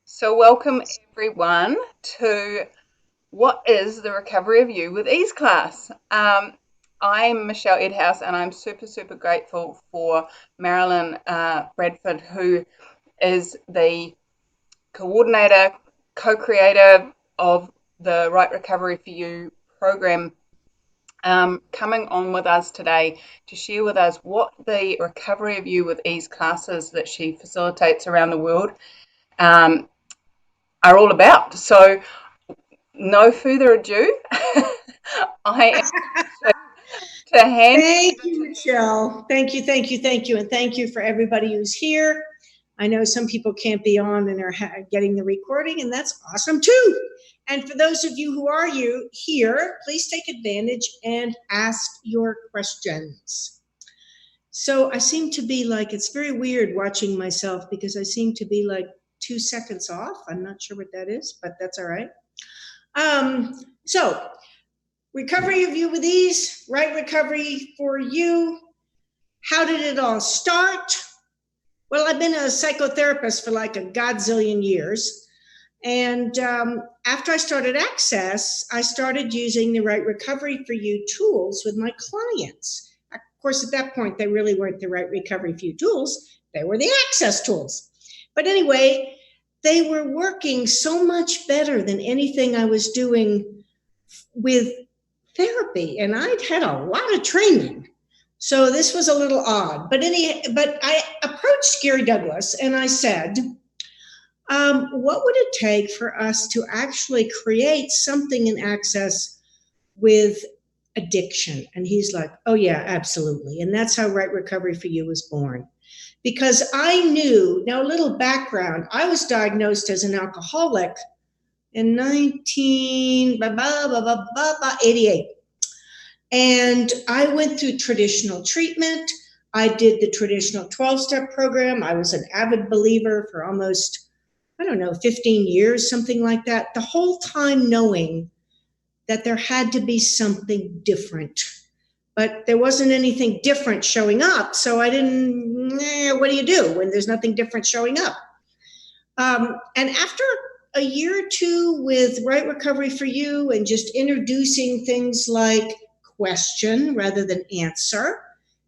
So welcome everyone to what is the Recovery of You with Ease class. I'm Michelle Edhouse and I'm super grateful for Marilyn Bradford, who is the coordinator, co-creator of the Right Recovery for You program, coming on with us today to share with us what the Recovery of You with Ease classes that she facilitates around the world um, are all about. So no further ado, I am to hand. Thank you, Michelle. Thank you. And thank you for everybody who's here. I know some people can't be on and are getting the recording, and that's awesome too. And for those of you who are here, please take advantage and ask your questions. So I seem to be like, it's very weird watching myself because I seem to be like 2 seconds off. I'm not sure what that is, but that's all right. So Recovery of You with Ease, Right Recovery for You. How did it all start? Well, I've been a psychotherapist for like a godzillion years. And after I started Access, I started using the Right Recovery for You tools with my clients. Of course, at that point, they really weren't the Right Recovery for You tools. They were the Access tools. But anyway, they were working so much better than anything I was doing with therapy, and I'd had a lot of training. So this was a little odd. But I approached Gary Douglas and I said, what would it take for us to actually create something in Access with addiction? And he's like, oh yeah, absolutely. And that's how Right Recovery for You was born. Because I knew, now a little background, I was diagnosed as an alcoholic in 1988. And I went through traditional treatment. I did the traditional 12-step program. I was an avid believer for almost, 15 years, something like that. The whole time knowing that there had to be something different. But there wasn't anything different showing up. So I didn't, what do you do when there's nothing different showing up? And after a year or two with Right Recovery for You and just introducing things like question rather than answer.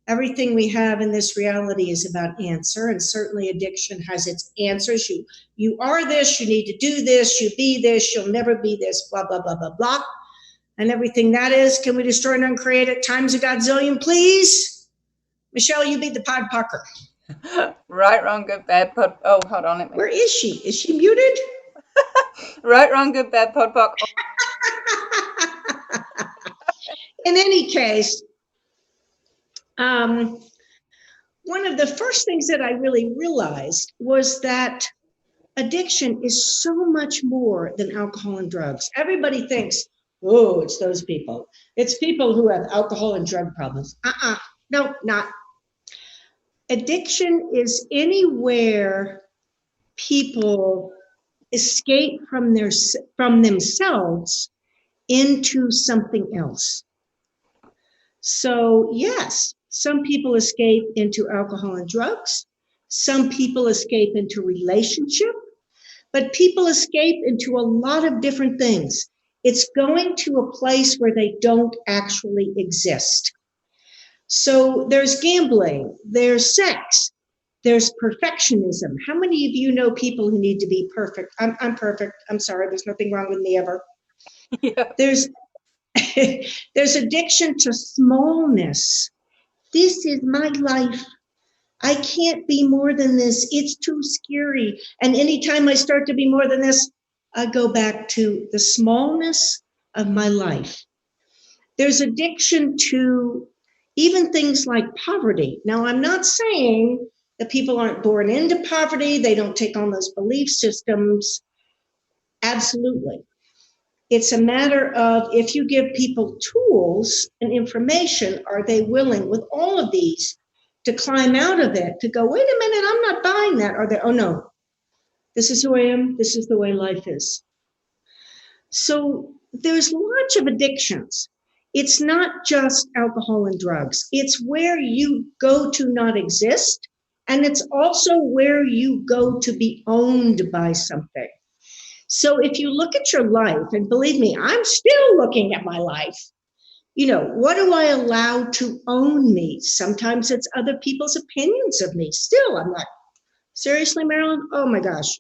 Everything we have in this reality is about answer, and certainly addiction has its answers. You are this, you need to do this, you be this, you'll never be this, blah, blah, blah, blah, blah. And everything that is, can we destroy and uncreate it times a godzillion, please? Michelle, you be the pod pucker. Right, wrong, good, bad, pod. Oh, hold on. Where is she? Is she muted? Right, wrong, good, bad, pod, poc. In any case, one of the first things that I really realized was that addiction is so much more than alcohol and drugs. Everybody thinks, oh, it's those people. It's people who have alcohol and drug problems. No, not. Addiction is anywhere people escape from themselves into something else. So yes, some people escape into alcohol and drugs. Some people escape into relationship, but people escape into a lot of different things. It's going to a place where they don't actually exist. So there's gambling, there's sex, there's perfectionism. How many of you know people who need to be perfect? I'm perfect. I'm sorry, there's nothing wrong with me ever. Yeah. There's addiction to smallness. This is my life. I can't be more than this. It's too scary. And anytime I start to be more than this, I go back to the smallness of my life. There's addiction to even things like poverty. Now, I'm not saying that people aren't born into poverty, they don't take on those belief systems. Absolutely. It's a matter of if you give people tools and information, are they willing with all of these to climb out of it, to go, wait a minute, I'm not buying that. Are they, oh no, this is who I am, this is the way life is. So there's lots of addictions. It's not just alcohol and drugs. It's where you go to not exist And it's also where you go to be owned by something. So if you look at your life, and believe me, I'm still looking at my life, what do I allow to own me? Sometimes it's other people's opinions of me. Still, I'm like, seriously, Marilyn? Oh my gosh.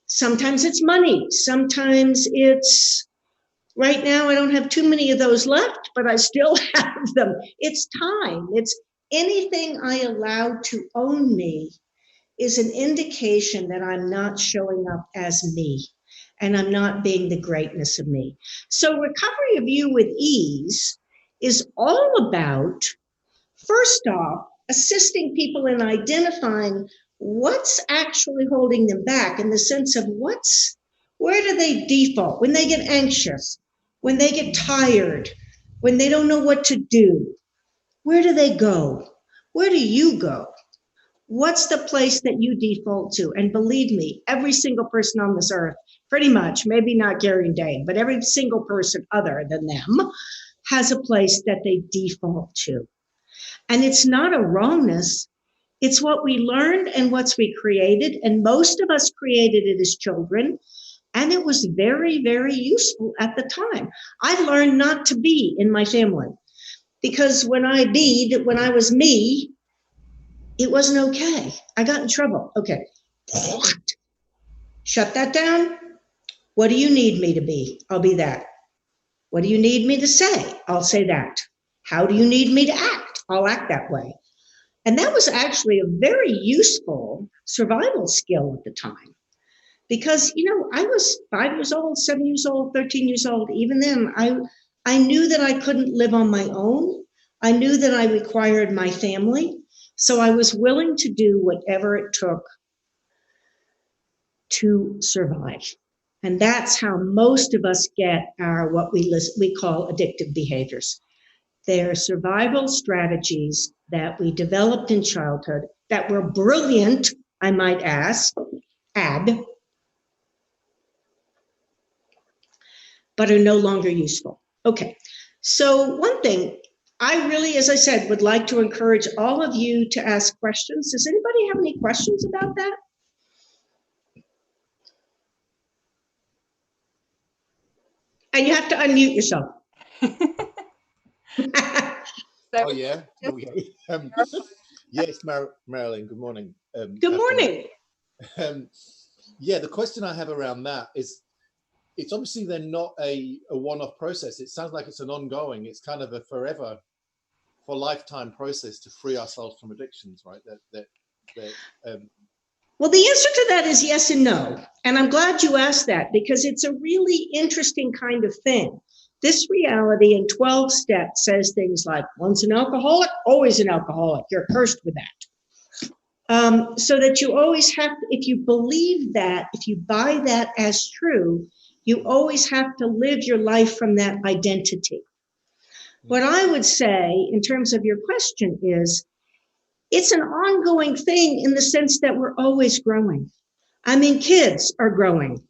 Sometimes it's money. Sometimes it's, right now I don't have too many of those left, but I still have them. It's time. It's anything I allow to own me is an indication that I'm not showing up as me and I'm not being the greatness of me. So recovery of you with ease is all about, first off, assisting people in identifying what's actually holding them back, in the sense of where do they default when they get anxious, when they get tired, when they don't know what to do. Where do they go? Where do you go? What's the place that you default to? And believe me, every single person on this earth, pretty much, maybe not Gary and Dave, but every single person other than them has a place that they default to. And it's not a wrongness. It's what we learned and what's we created. And most of us created it as children. And it was very, very useful at the time. I learned not to be in my family, because when I was me, it wasn't okay. I got in trouble. Okay. Shut that down. What do you need me to be? I'll be that. What do you need me to say? I'll say that. How do you need me to act? I'll act that way. And that was actually a very useful survival skill at the time. Because, I was 5 years old, 7 years old, 13 years old. Even then, I knew that I couldn't live on my own. I knew that I required my family. So I was willing to do whatever it took to survive. And that's how most of us get our what we call addictive behaviors. They're survival strategies that we developed in childhood that were brilliant, I might add, but are no longer useful. Okay, so one thing I really, as I said, would like to encourage all of you to ask questions. Does anybody have any questions about that? And you have to unmute yourself. Oh, yeah. Yes, Marilyn, good morning. Good morning. Yeah, the question I have around that is, it's obviously then not a one-off process. It sounds like it's an ongoing, it's kind of a forever, for lifetime process to free ourselves from addictions, right? Well, the answer to that is yes and no. And I'm glad you asked that, because it's a really interesting kind of thing. This reality in 12 steps says things like, once an alcoholic, always an alcoholic. You're cursed with that. So that you always have, if you believe that, if you buy that as true, you always have to live your life from that identity. What I would say in terms of your question is, it's an ongoing thing in the sense that we're always growing. I mean, kids are growing.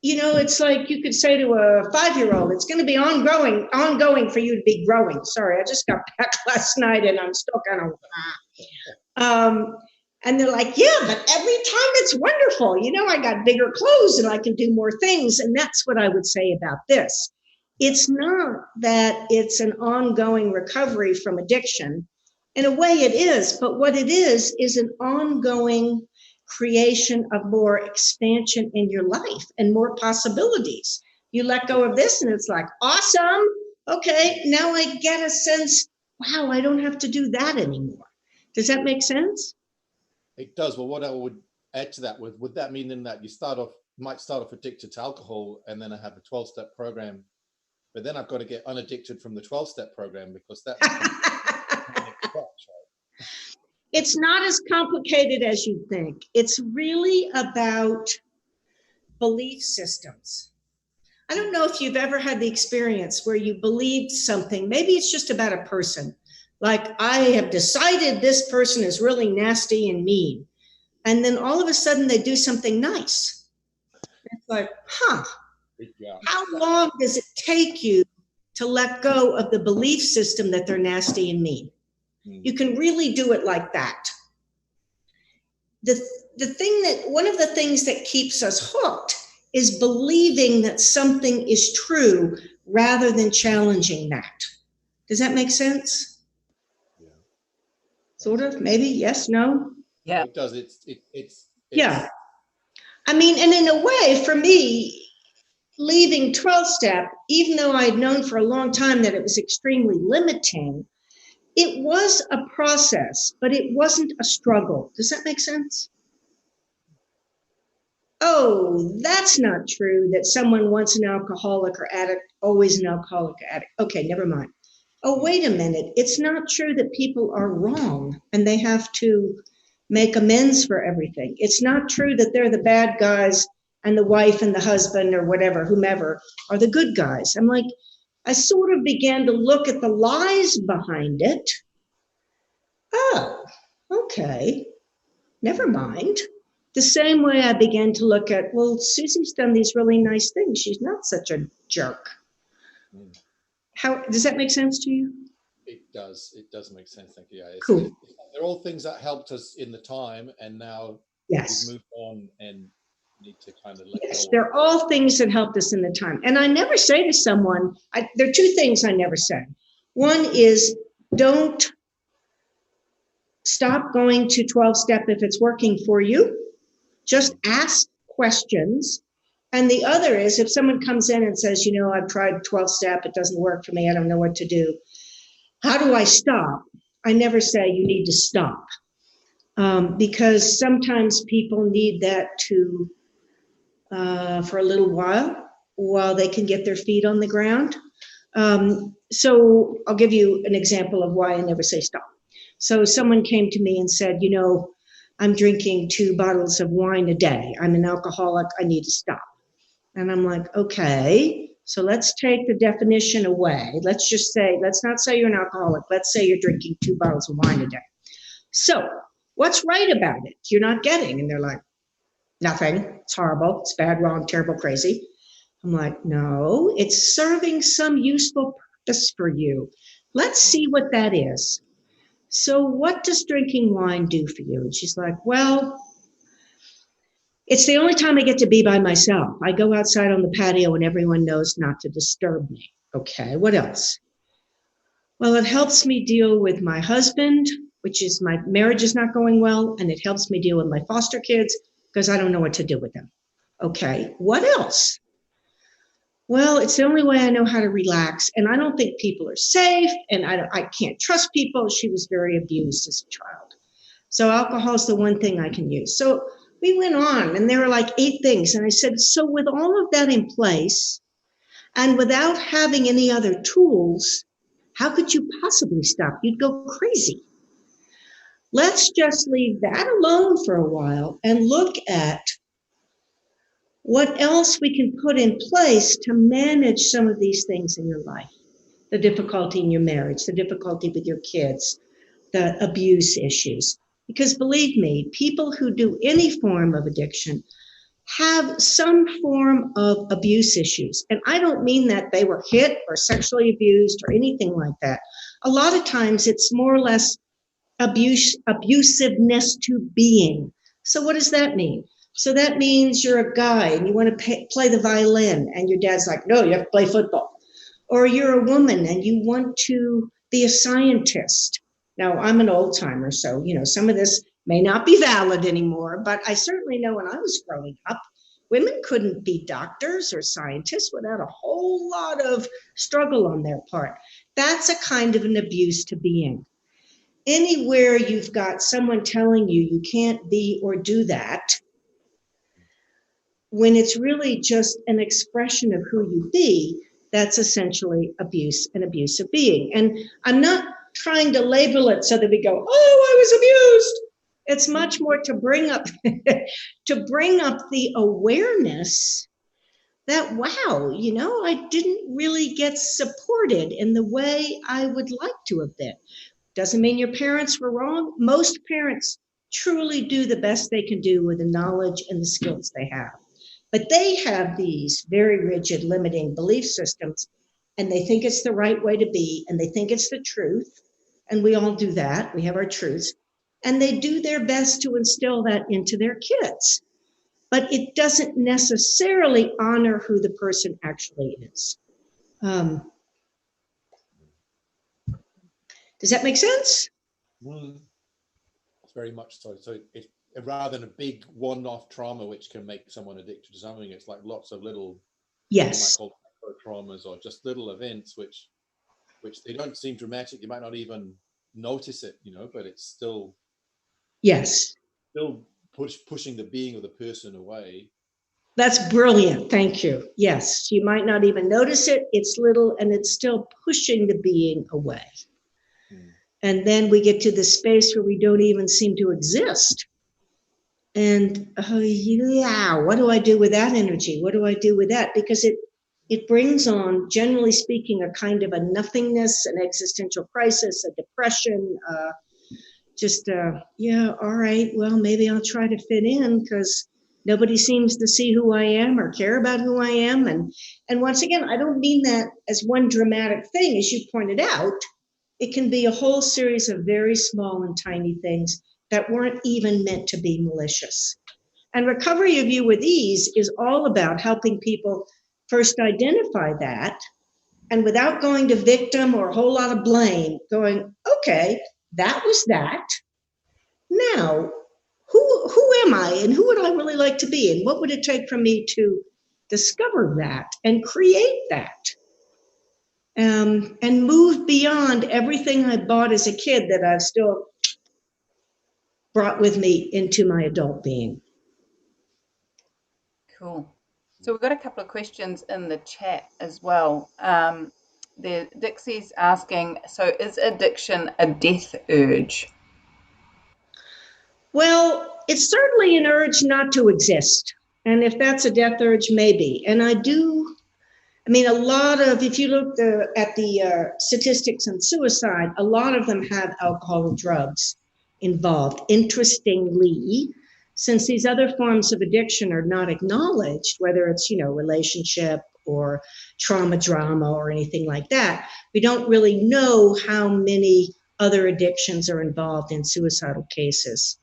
It's like you could say to a 5-year-old, it's going to be ongoing for you to be growing. Sorry, I just got back last night and I'm still kind of, and they're like, yeah, but every time it's wonderful. I got bigger clothes and I can do more things. And that's what I would say about this. It's not that it's an ongoing recovery from addiction. In a way it is, but what it is an ongoing creation of more expansion in your life and more possibilities. You let go of this and it's like, awesome. Okay, now I get a sense, wow, I don't have to do that anymore. Does that make sense? It does. Well, what I would add to that, would that mean then that you might start off addicted to alcohol, and then I have a 12-step program, but then I've got to get unaddicted from the 12-step program, because that's right? It's not as complicated as you think. It's really about belief systems. I don't know if you've ever had the experience where you believed something. Maybe it's just about a person. Like, I have decided this person is really nasty and mean. And then all of a sudden they do something nice. It's like, how long does it take you to let go of the belief system that they're nasty and mean? You can really do it like that. One of the things that keeps us hooked is believing that something is true rather than challenging that. Does that make sense? Yeah. Sort of, maybe, yes, no? Yeah. It does. Yeah. I mean, and in a way, for me, leaving 12-step, even though I had known for a long time that it was extremely limiting, it was a process, but it wasn't a struggle. Does that make sense? Oh, that's not true that someone once an alcoholic or addict, always an alcoholic or addict. Okay, never mind. Oh, wait a minute. It's not true that people are wrong and they have to make amends for everything. It's not true that they're the bad guys and the wife and the husband or whatever, whomever, are the good guys. I'm like, I sort of began to look at the lies behind it. Oh, okay, never mind. The same way I began to look at, well, Susie's done these really nice things. She's not such a jerk. How does that make sense to you? It does. It does make sense. Thank you. Yeah, Cool. They're all things that helped us in the time, and now Yes. we've moved on and need to kind of let Yes, go. they're all things that helped us in the time. And I never say to someone, there are two things I never say. One is don't stop going to 12-step if it's working for you. Just ask questions. And the other is if someone comes in and says, you know, I've tried 12-step, it doesn't work for me, I don't know what to do. How do I stop? I never say you need to stop. Because sometimes people need that to for a little while they can get their feet on the ground. So I'll give you an example of why I never say stop. So someone came to me and said, you know, I'm drinking 2 bottles of wine a day. I'm an alcoholic. I need to stop. And I'm like, okay, so let's take the definition away. Let's not say you're an alcoholic. Let's say you're drinking 2 bottles of wine a day. So what's right about it? You're not getting. And they're like, nothing. It's horrible. It's bad, wrong, terrible, crazy. I'm like, no, it's serving some useful purpose for you. Let's see what that is. So what does drinking wine do for you? And she's like, well, it's the only time I get to be by myself. I go outside on the patio and everyone knows not to disturb me. Okay, what else? Well, it helps me deal with my husband, which is my marriage is not going well, and it helps me deal with my foster kids because I don't know what to do with them. Okay, what else? Well, it's the only way I know how to relax, and I don't think people are safe, and I can't trust people. She was very abused as a child. So alcohol is the one thing I can use. So we went on, and there were like 8 things. And I said, so with all of that in place, and without having any other tools, how could you possibly stop? You'd go crazy. Let's just leave that alone for a while and look at what else we can put in place to manage some of these things in your life. The difficulty in your marriage, the difficulty with your kids, the abuse issues. Because believe me, people who do any form of addiction have some form of abuse issues. And I don't mean that they were hit or sexually abused or anything like that. A lot of times it's more or less abusiveness to being. So what does that mean? So that means you're a guy and you want to play the violin and your dad's like, no, you have to play football. Or you're a woman and you want to be a scientist. Now, I'm an old timer, so, you know, some of this may not be valid anymore, but I certainly know when I was growing up, women couldn't be doctors or scientists without a whole lot of struggle on their part. That's a kind of an abuse to being. Anywhere you've got someone telling you you can't be or do that, when it's really just an expression of who you be, that's essentially abuse and abuse of being. And I'm not trying to label it so that we go, oh, I was abused. It's much more to bring up the awareness that, wow, you know, I didn't really get supported in the way I would like to have been. Doesn't mean your parents were wrong. Most parents truly do the best they can do with the knowledge and the skills they have. But they have these very rigid, limiting belief systems, and they think it's the right way to be, and they think it's the truth, and we all do that. We have our truths, and they do their best to instill that into their kids. But it doesn't necessarily honor who the person actually is. Does that make sense? It's very much so. So it's rather than a big one-off trauma which can make someone addicted to something, it's like lots of little, Yes. you might call traumas, or just little events which they don't seem dramatic. You might not even notice it, but it's still pushing the being of the person away. That's brilliant. Thank you. Yes, you might not even notice it. It's little, and it's still pushing the being away. And then we get to the space where we don't even seem to exist. And what do I do with that energy? What do I do with that? Because it brings on, generally speaking, a kind of a nothingness, an existential crisis, a depression, all right, well, maybe I'll try to fit in because nobody seems to see who I am or care about who I am. And once again, I don't mean that as one dramatic thing, as you pointed out. It can be a whole series of very small and tiny things that weren't even meant to be malicious. And Recovery of You with Ease is all about helping people first identify that, and without going to victim or a whole lot of blame, going, okay, that was that. Now, who am I, and who would I really like to be, and what would it take for me to discover that and create that? And move beyond everything I bought as a kid that I've still brought with me into my adult being. Cool. So we've got a couple of questions in the chat as well. Dixie's asking, so is addiction a death urge? Well, it's certainly an urge not to exist. And if that's a death urge, maybe. And a lot of, if you look at the statistics on suicide, a lot of them have alcohol and drugs involved. Interestingly, since these other forms of addiction are not acknowledged, whether it's, relationship or trauma drama or anything like that, we don't really know how many other addictions are involved in suicidal cases.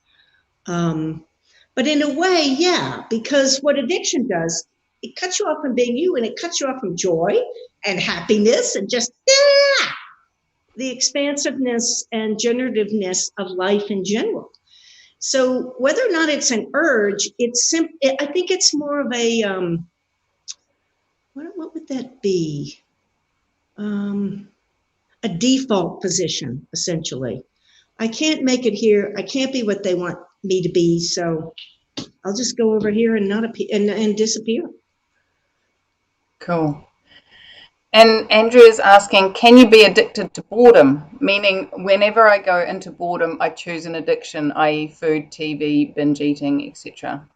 But in a way, yeah, because what addiction does, it cuts you off from being you, and it cuts you off from joy and happiness and just the expansiveness and generativeness of life in general. So whether or not it's an urge, I think it's more of a, what would that be? A default position, essentially. I can't make it here. I can't be what they want me to be, so I'll just go over here and not appear and disappear. Cool. And Andrew is asking, can you be addicted to boredom? Meaning, whenever I go into boredom, I choose an addiction, i.e. food, TV, binge eating, etc.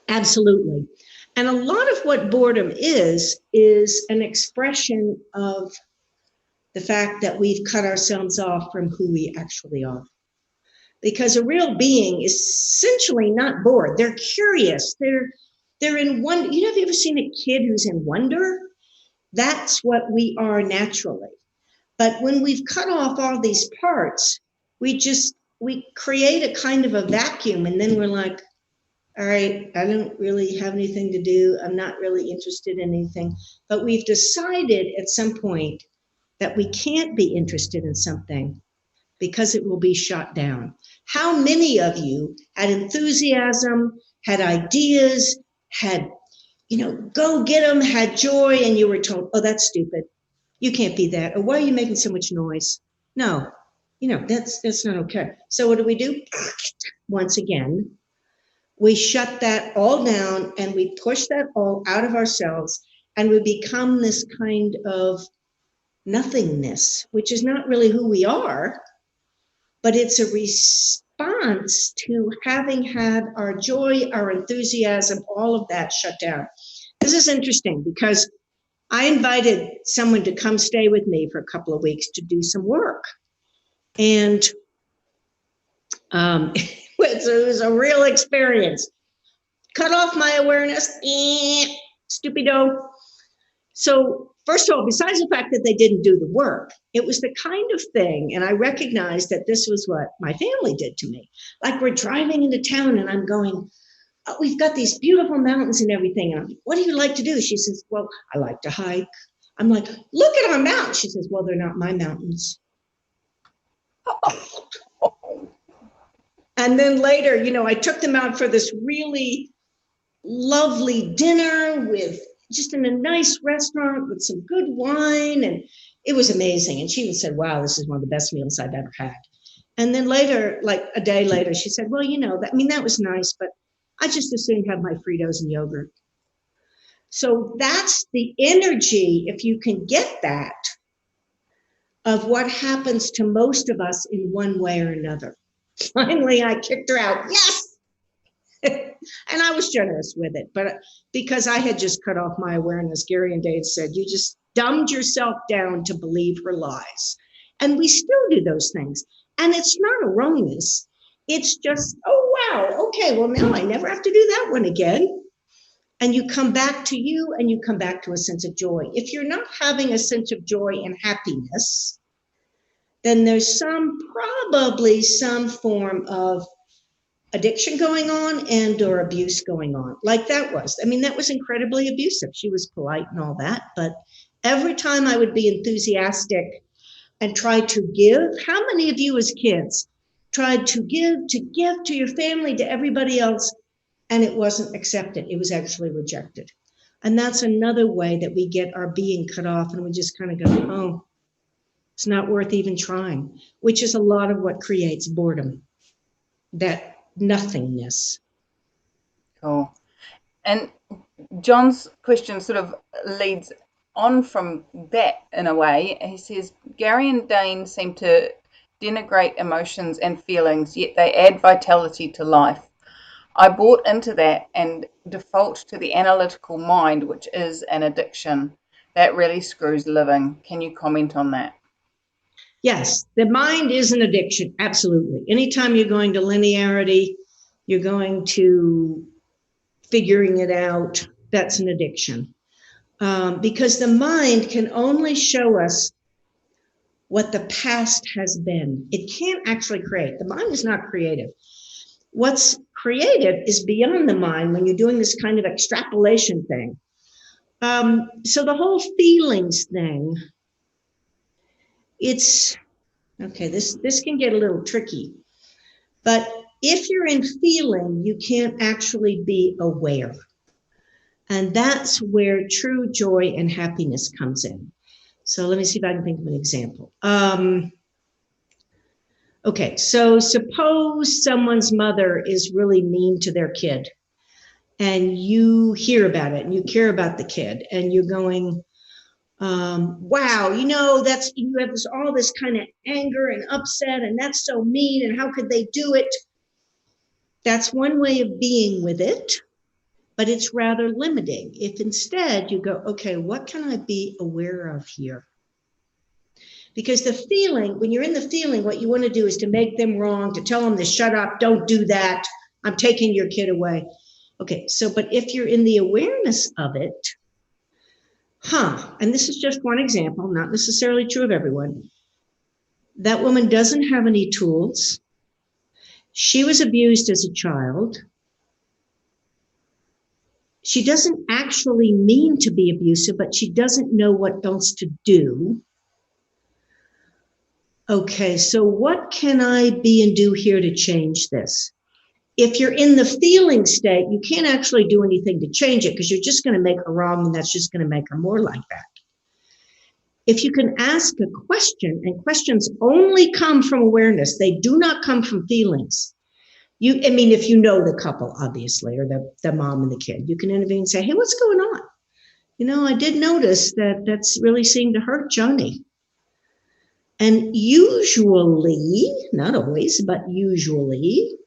Absolutely. And a lot of what boredom is an expression of the fact that we've cut ourselves off from who we actually are. Because a real being is essentially not bored. They're curious. They're in wonder. Have you ever seen a kid who's in wonder? That's what we are naturally. But when we've cut off all these parts, we create a kind of a vacuum, and then we're like, all right, I don't really have anything to do. I'm not really interested in anything. But we've decided at some point that we can't be interested in something because it will be shot down. How many of you had enthusiasm, had ideas, had, go get them, had joy, and you were told, oh, that's stupid. You can't be that. Or why are you making so much noise? No, that's not okay. So what do? Once again, we shut that all down and we push that all out of ourselves, and we become this kind of nothingness, which is not really who we are, but it's a response to having had our joy, our enthusiasm, all of that shut down. This is interesting because I invited someone to come stay with me for a couple of weeks to do some work. And it was a real experience. Cut off my awareness, stupido. So first of all, besides the fact that they didn't do the work, it was the kind of thing, and I recognized that this was what my family did to me. Like we're driving into town and I'm going, oh, we've got these beautiful mountains and everything. And I'm like, what do you like to do? She says, well, I like to hike. I'm like, look at our mountains. She says, well, they're not my mountains. And then later, I took them out for this really lovely dinner with just in a nice restaurant with some good wine. And it was amazing. And she even said, wow, this is one of the best meals I've ever had. And then later, like a day later, she said, well, that was nice, but I just as soon have my Fritos and yogurt. So that's the energy, if you can get that, of what happens to most of us in one way or another. Finally, I kicked her out. Yes! And I was generous with it, but because I had just cut off my awareness, Gary and Dave said, you just dumbed yourself down to believe her lies. And we still do those things. And it's not a wrongness. It's just, oh, wow, okay, well, now I never have to do that one again. And you come back to you and you come back to a sense of joy. If you're not having a sense of joy and happiness, then there's probably some form of addiction going on and or abuse going on, like that was. That was incredibly abusive. She was polite and all that, but every time I would be enthusiastic and try to give, how many of you as kids tried to give to your family, to everybody else, and it wasn't accepted? It was actually rejected. And that's another way that we get our being cut off, and we just kind of go, oh, it's not worth even trying, which is a lot of what creates boredom, that nothingness. Cool. And John's question sort of leads on from that in a way. He says, Gary and Dane seem to denigrate emotions and feelings, yet they add vitality to life. I bought into that and default to the analytical mind, which is an addiction. That really screws living. Can you comment on that? Yes, the mind is an addiction, absolutely. Anytime you're going to linearity, you're going to figuring it out, that's an addiction. Because the mind can only show us what the past has been. It can't actually create. The mind is not creative. What's creative is beyond the mind when you're doing this kind of extrapolation thing. So the whole feelings thing, it's, okay, this can get a little tricky. But if you're in feeling, you can't actually be aware. And that's where true joy and happiness comes in. So let me see if I can think of an example. Okay, so suppose someone's mother is really mean to their kid, and you hear about it and you care about the kid, and you're going, wow, that's, you have all this kind of anger and upset, and that's so mean, and how could they do it? That's one way of being with it, but it's rather limiting. If instead you go, okay, what can I be aware of here? Because the feeling, when you're in the feeling, what you want to do is to make them wrong, to tell them to shut up, don't do that, I'm taking your kid away. Okay, so, but if you're in the awareness of it, and this is just one example, not necessarily true of everyone, that woman doesn't have any tools. She was abused as a child. She doesn't actually mean to be abusive, but she doesn't know what else to do. Okay, so what can I be and do here to change this? If you're in the feeling state, you can't actually do anything to change it because you're just going to make her wrong, and that's just going to make her more like that. If you can ask a question, and questions only come from awareness, they do not come from feelings. If you know the couple, obviously, or the mom and the kid, you can intervene and say, hey, what's going on? I did notice that's really seemed to hurt Johnny. And usually, not always, but usually,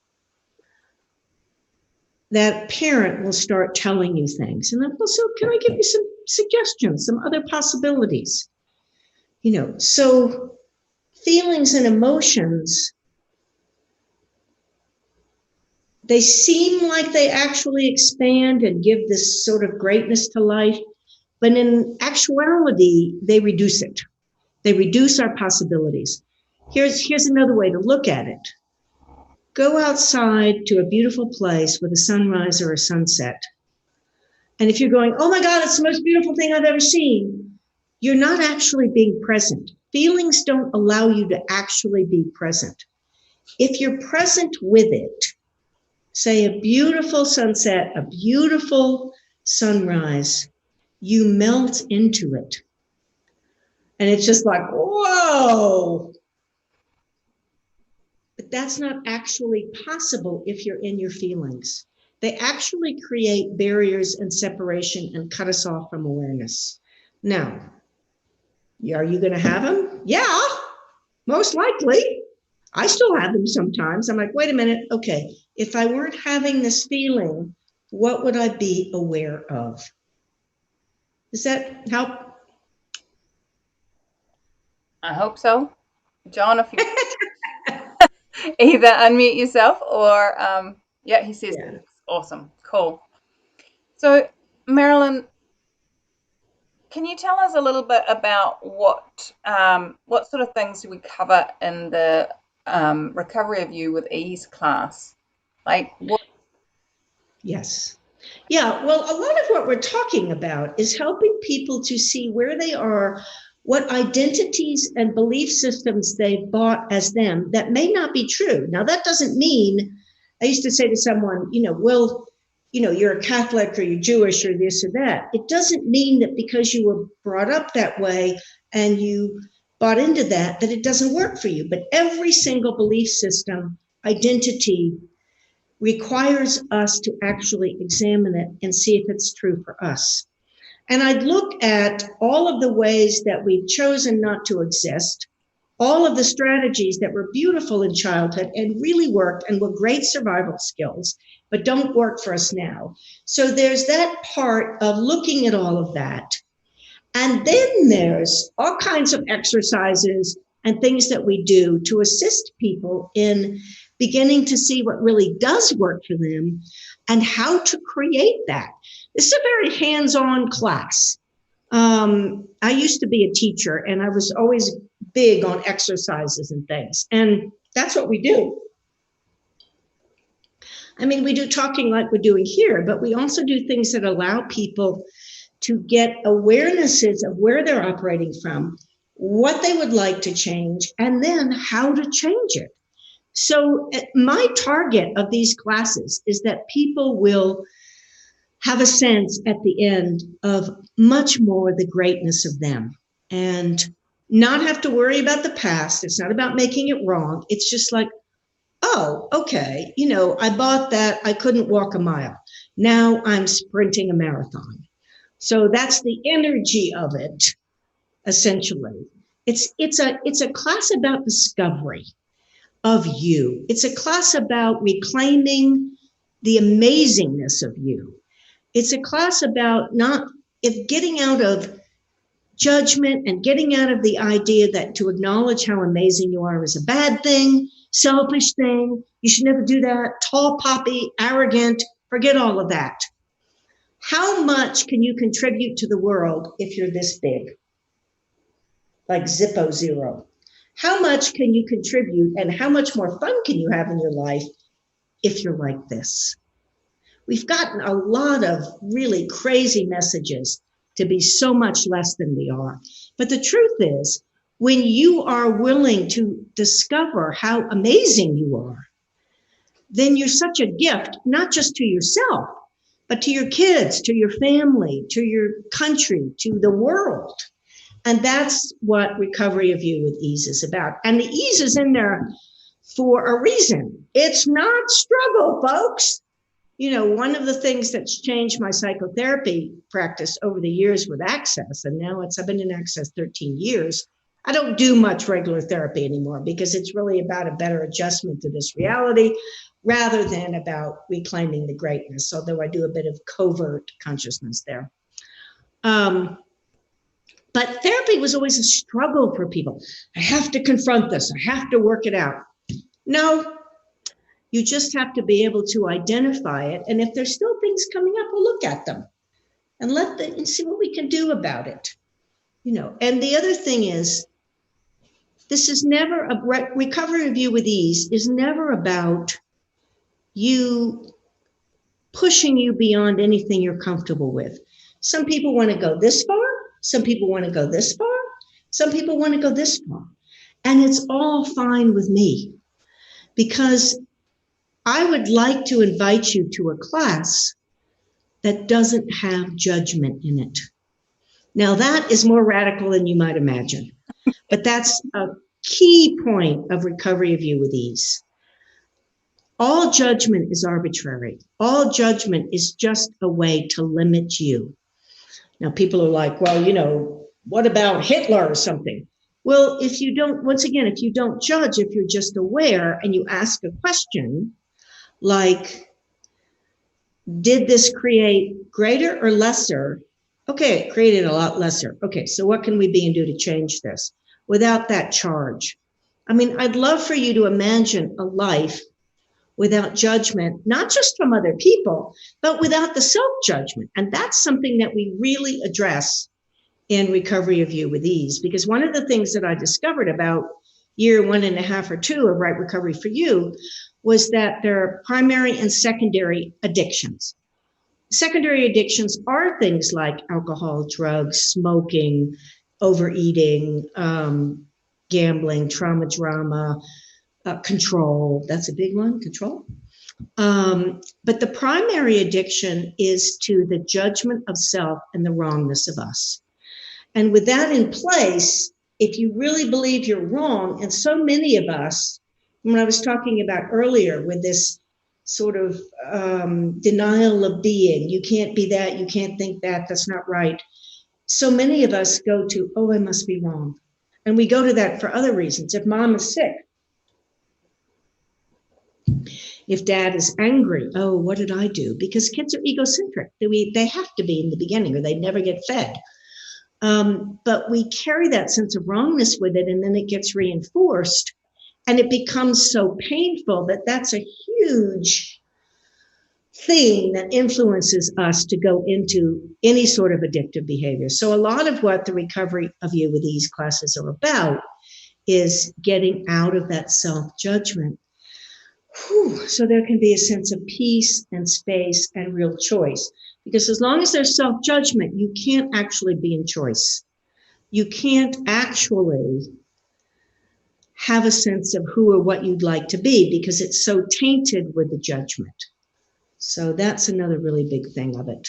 that parent will start telling you things. And then, well, so can I give you some suggestions, some other possibilities? So feelings and emotions, they seem like they actually expand and give this sort of greatness to life, But in actuality, they reduce it. They reduce our possibilities. Here's another way to look at it. Go outside to a beautiful place with a sunrise or a sunset. And if you're going, oh my God, it's the most beautiful thing I've ever seen, you're not actually being present. Feelings don't allow you to actually be present. If you're present with it, say a beautiful sunset, a beautiful sunrise, you melt into it. And it's just like, whoa. But that's not actually possible if you're in your feelings. They actually create barriers and separation and cut us off from awareness. Now, are you going to have them? Yeah, most likely. I still have them sometimes. I'm like, wait a minute. Okay, if I weren't having this feeling, what would I be aware of? Does that help? I hope so. John, if you either unmute yourself or, yeah, he says, Yeah. awesome, cool. So, Marilyn, can you tell us a little bit about what sort of things do we cover in the Recovery of You with Ease class? Like what? Yes. Yeah, well, a lot of what we're talking about is helping people to see where they are, what identities and belief systems they've bought as them that may not be true. Now, that doesn't mean, I used to say to someone, well, you're a Catholic or you're Jewish or this or that. It doesn't mean that because you were brought up that way and you bought into that it doesn't work for you. But every single belief system, identity, requires us to actually examine it and see if it's true for us. And I'd look at all of the ways that we've chosen not to exist, all of the strategies that were beautiful in childhood and really worked and were great survival skills, but don't work for us now. So there's that part of looking at all of that. And then there's all kinds of exercises and things that we do to assist people in beginning to see what really does work for them and how to create that. This is a very hands-on class. I used to be a teacher and I was always big on exercises and things. And that's what we do. I mean, we do talking like we're doing here, but we also do things that allow people to get awarenesses of where they're operating from, what they would like to change, and then how to change it. So my target of these classes is that people will have a sense at the end of much more the greatness of them and not have to worry about the past. It's not about making it wrong. It's just like, oh, okay, I bought that. I couldn't walk a mile. Now I'm sprinting a marathon. So that's the energy of it, essentially. It's a class about discovery of you. It's a class about reclaiming the amazingness of you. It's a class about getting out of judgment and getting out of the idea that to acknowledge how amazing you are is a bad thing, selfish thing. You should never do that. Tall poppy, arrogant, forget all of that. How much can you contribute to the world if you're this big? Like Zippo Zero. How much can you contribute and how much more fun can you have in your life if you're like this? We've gotten a lot of really crazy messages to be so much less than we are. But the truth is, when you are willing to discover how amazing you are, then you're such a gift, not just to yourself, but to your kids, to your family, to your country, to the world. And that's what Recovery of You with Ease is about. And the ease is in there for a reason. It's not struggle, folks. One of the things that's changed my psychotherapy practice over the years with Access, and now I've been in Access 13 years. I don't do much regular therapy anymore because it's really about a better adjustment to this reality rather than about reclaiming the greatness, although I do a bit of covert consciousness there. But therapy was always a struggle for people. I have to confront this. I have to work it out. No, you just have to be able to identify it. And if there's still things coming up, we'll look at them. and see what we can do about it. And the other thing is, this is never a recovery review with ease is never about you pushing you beyond anything you're comfortable with. Some people want to go this far. Some people want to go this far. Some people want to go this far. And it's all fine with me, because I would like to invite you to a class that doesn't have judgment in it. Now, that is more radical than you might imagine, but that's a key point of recovery of you with ease. All judgment is arbitrary. All judgment is just a way to limit you. Now, people are like, well, what about Hitler or something? Well, if you don't, once again, if you don't judge, if you're just aware and you ask a question like, did this create greater or lesser? Okay, it created a lot lesser. Okay, so what can we be and do to change this without that charge? I mean, I'd love for you to imagine a life without judgment, not just from other people, but without the self-judgment. And that's something that we really address in Recovery of You with Ease, because one of the things that I discovered about year 1.5 or 2 of Right Recovery for You was that there are primary and secondary addictions. Secondary addictions are things like alcohol, drugs, smoking, overeating, gambling, trauma, drama, control. That's a big one, control. But the primary addiction is to the judgment of self and the wrongness of us. And with that in place, if you really believe you're wrong, and so many of us, when I was talking about earlier with this sort of denial of being, you can't be that, you can't think that, that's not right. So many of us go to, oh, I must be wrong. And we go to that for other reasons. If mom is sick, if dad is angry, oh, what did I do? Because kids are egocentric. They have to be in the beginning or they never get fed. But we carry that sense of wrongness with it, and then it gets reinforced. And it becomes so painful that that's a huge thing that influences us to go into any sort of addictive behavior. So a lot of what the Recovery of You with Ease classes are about is getting out of that self-judgment. So there can be a sense of peace and space and real choice. Because as long as there's self-judgment, you can't actually be in choice. You can't actually have a sense of who or what you'd like to be because it's so tainted with the judgment. So that's another really big thing of it.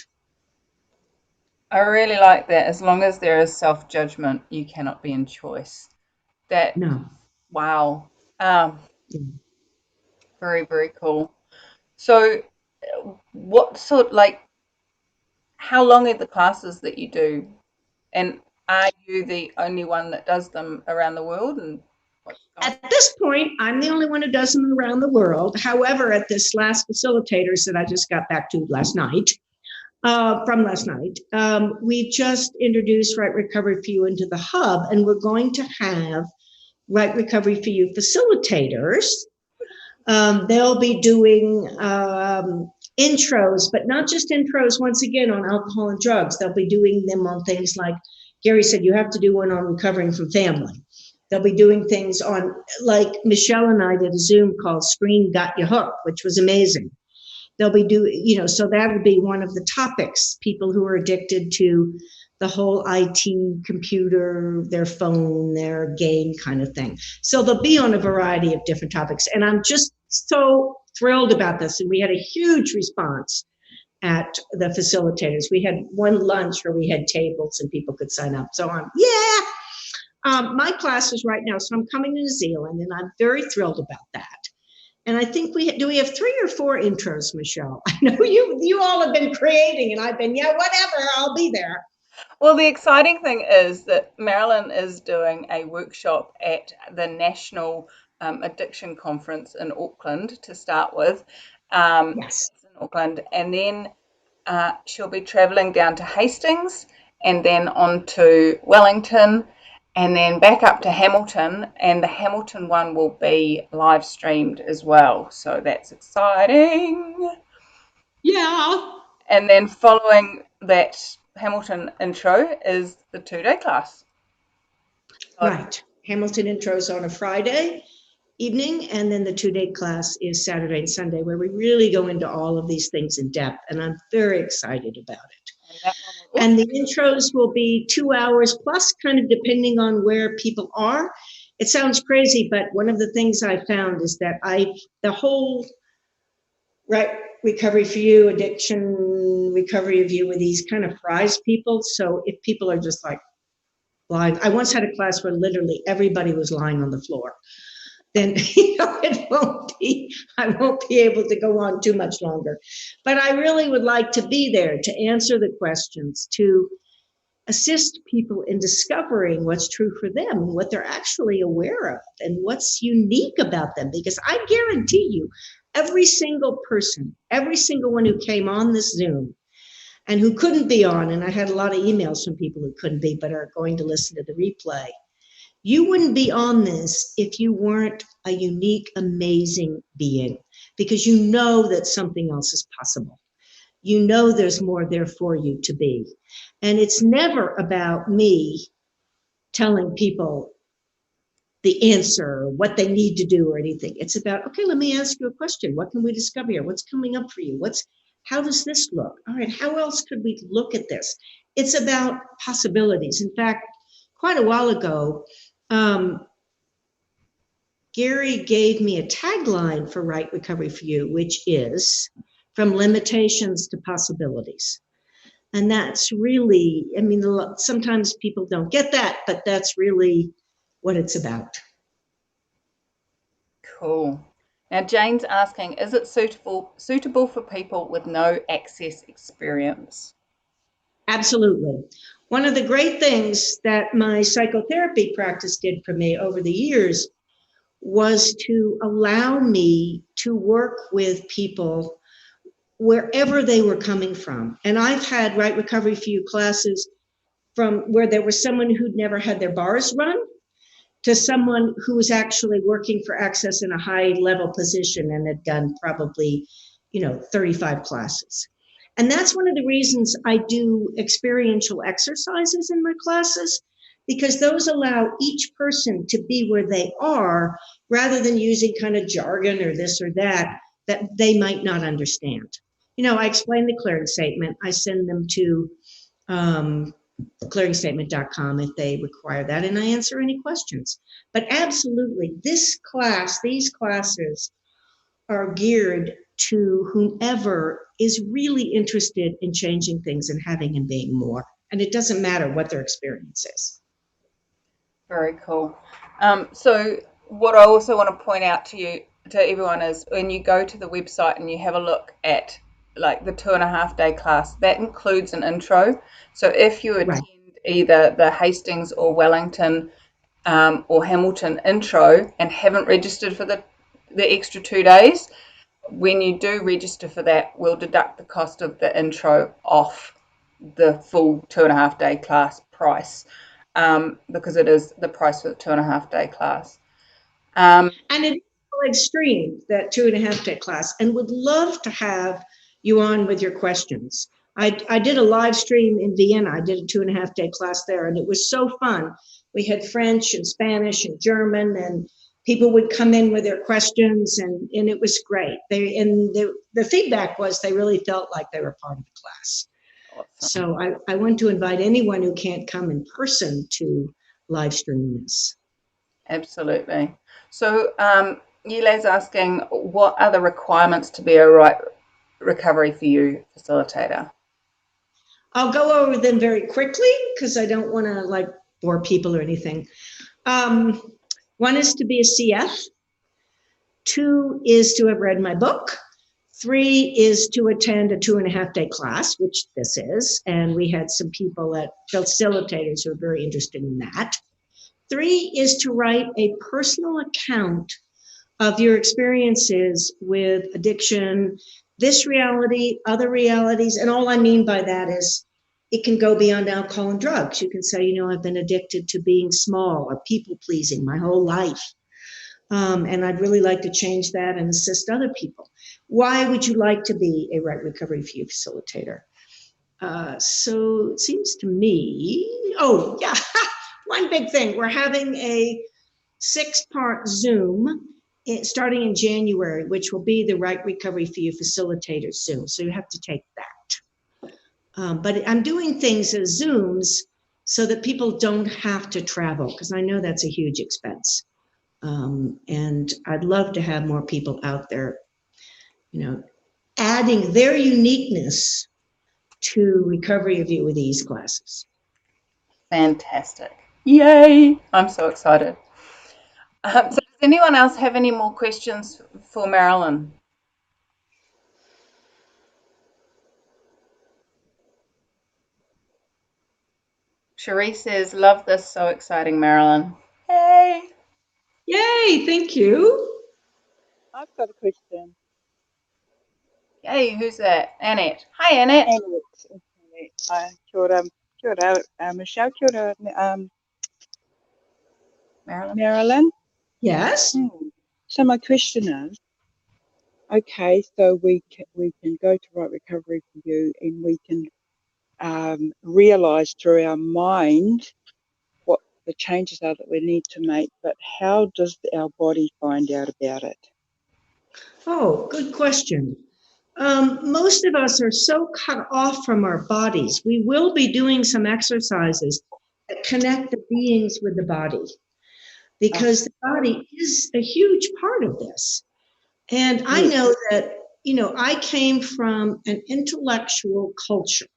I really like that. As long as there is self-judgment, you cannot be in choice. That, No. wow. Yeah. Very, very cool. So what sort, like, how long are the classes that you do? And are you the only one that does them around the world? And at this point, I'm the only one who does them around the world. However, at this last facilitators that I just got back to last night, we've just introduced Right Recovery for You into the hub, and we're going to have Right Recovery for You facilitators. They'll be doing intros, but not just intros, once again, on alcohol and drugs. They'll be doing them on things like, Gary said, you have to do one on recovering from family. They'll be doing things on, like Michelle and I did a Zoom called Screen Got You Hooked, which was amazing. They'll be doing, so that would be one of the topics, people who are addicted to the whole IT, computer, their phone, their game kind of thing. So they'll be on a variety of different topics. And I'm just so thrilled about this. And we had a huge response at the facilitators. We had one lunch where we had tables and people could sign up. So my class is right now. So I'm coming to New Zealand and I'm very thrilled about that. And I think we have 3 or 4 intros, Michelle. I know you all have been creating and I've been, whatever, I'll be there. Well, the exciting thing is that Marilyn is doing a workshop at the National Addiction Conference in Auckland to start with. Yes. In Auckland. And then she'll be travelling down to Hastings and then on to Wellington and then back up to Hamilton. And the Hamilton one will be live streamed as well. So that's exciting. Yeah. And then following that Hamilton Intro is the 2-day class. Right. Hamilton Intro's on a Friday evening, and then the 2-day class is Saturday and Sunday, where we really go into all of these things in depth, and I'm very excited about it. And the intros will be 2 hours plus, kind of depending on where people are. It sounds crazy, but one of the things I found is that the whole recovery for you, addiction recovery of you, with these kind of fries people. So if people are just like lying, I once had a class where literally everybody was lying on the floor. Then I won't be able to go on too much longer. But I really would like to be there to answer the questions, to assist people in discovering what's true for them and what they're actually aware of and what's unique about them. Because I guarantee you, every single person, every single one who came on this Zoom and who couldn't be on, and I had a lot of emails from people who couldn't be but are going to listen to the replay, you wouldn't be on this if you weren't a unique, amazing being, because you know that something else is possible. You know there's more there for you to be. And it's never about me telling people the answer, or what they need to do or anything. It's about, okay, let me ask you a question. What can we discover here? What's coming up for you? How does this look? All right, how else could we look at this? It's about possibilities. In fact, quite a while ago, Gary gave me a tagline for Right Recovery for You, which is from limitations to possibilities. And that's really, I mean, sometimes people don't get that, but that's really what it's about. Cool. Now, Jane's asking, is it suitable for people with no access experience? Absolutely. One of the great things that my psychotherapy practice did for me over the years was to allow me to work with people wherever they were coming from. And I've had Right Recovery for You classes from where there was someone who'd never had their bars run to someone who was actually working for Access in a high level position and had done probably, 35 classes. And that's one of the reasons I do experiential exercises in my classes, because those allow each person to be where they are rather than using kind of jargon or this or that they might not understand. I explain the clearing statement. I send them to clearingstatement.com if they require that, and I answer any questions. But absolutely, these classes are geared to whomever is really interested in changing things and having and being more. And it doesn't matter what their experience is. Very cool. So what I also want to point out to everyone is when you go to the website and you have a look at like the 2.5-day class, that includes an intro. So if you attend either the Hastings or Wellington or Hamilton intro and haven't registered for the extra 2 days, when you do register for that, we'll deduct the cost of the intro off the full 2.5-day class price, because it is the price for the 2.5-day class. And it's extreme, that 2.5-day class, and would love to have you on with your questions. I did a live stream in Vienna. I did a 2.5-day class there, and it was so fun. We had French and Spanish and German, and people would come in with their questions, and it was great. The feedback was they really felt like they were part of the class. Awesome. So I want to invite anyone who can't come in person to live stream this. Absolutely. So Yile's asking, what are the requirements to be a Right Recovery for You facilitator? I'll go over them very quickly because I don't want to bore people or anything. One is to be a CF. 2 is to have read my book. 3 is to attend a 2.5-day class, which this is. And we had some people facilitators who are very interested in that. 3 is to write a personal account of your experiences with addiction, this reality, other realities. And all I mean by that is it can go beyond alcohol and drugs. You can say, I've been addicted to being small or people pleasing my whole life. And I'd really like to change that and assist other people. Why would you like to be a Right Recovery for You facilitator? So it seems to me, oh yeah, one big thing. We're having a 6-part Zoom starting in January, which will be the Right Recovery for You Facilitator Zoom. So you have to take that. But I'm doing things as Zooms so that people don't have to travel, because I know that's a huge expense. And I'd love to have more people out there, adding their uniqueness to Recovery of You with Ease classes. Fantastic. Yay. I'm so excited. So does anyone else have any more questions for Marilyn? Cherie says, love this, so exciting, Marilyn. Hey. Yay, thank you. I've got a question. Yay, who's that? Annette. Hi, Annette. Kia ora, Michelle, kia ora, Marilyn. Marilyn. Yes. So my question is, okay, so we can go to Right Recovery for You, and we can realise through our mind what the changes are that we need to make, but how does our body find out about it? Oh, good question. Most of us are so cut off from our bodies. We will be doing some exercises that connect the beings with the body, because the body is a huge part of this. And I know that, I came from an intellectual culture.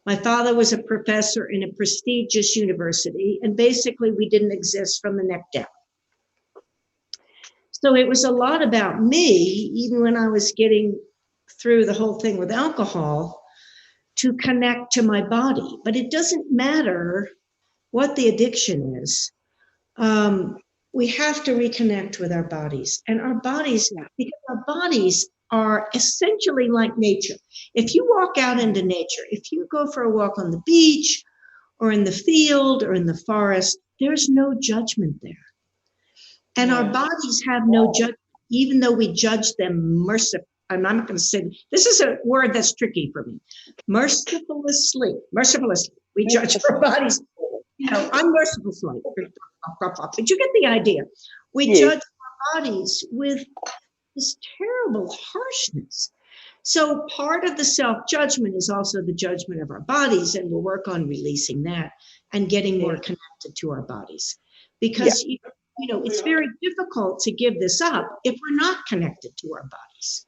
My father was a professor in a prestigious university, and basically we didn't exist from the neck down. So it was a lot about me, even when I was getting through the whole thing with alcohol, to connect to my body. But it doesn't matter what the addiction is. We have to reconnect with our bodies, and our bodies, because our bodies are essentially like nature. If you walk out into nature, if you go for a walk on the beach or in the field or in the forest, there's no judgment there. And our bodies have no judgment, even though we judge them mercifully. I'm not going to say, this is a word that's tricky for me. Mercilessly. We judge our bodies, unmercifully. But you get the idea. We judge our bodies with this terrible harshness. So part of the self-judgment is also the judgment of our bodies, and we'll work on releasing that and getting more connected to our bodies. Because it's very difficult to give this up if we're not connected to our bodies.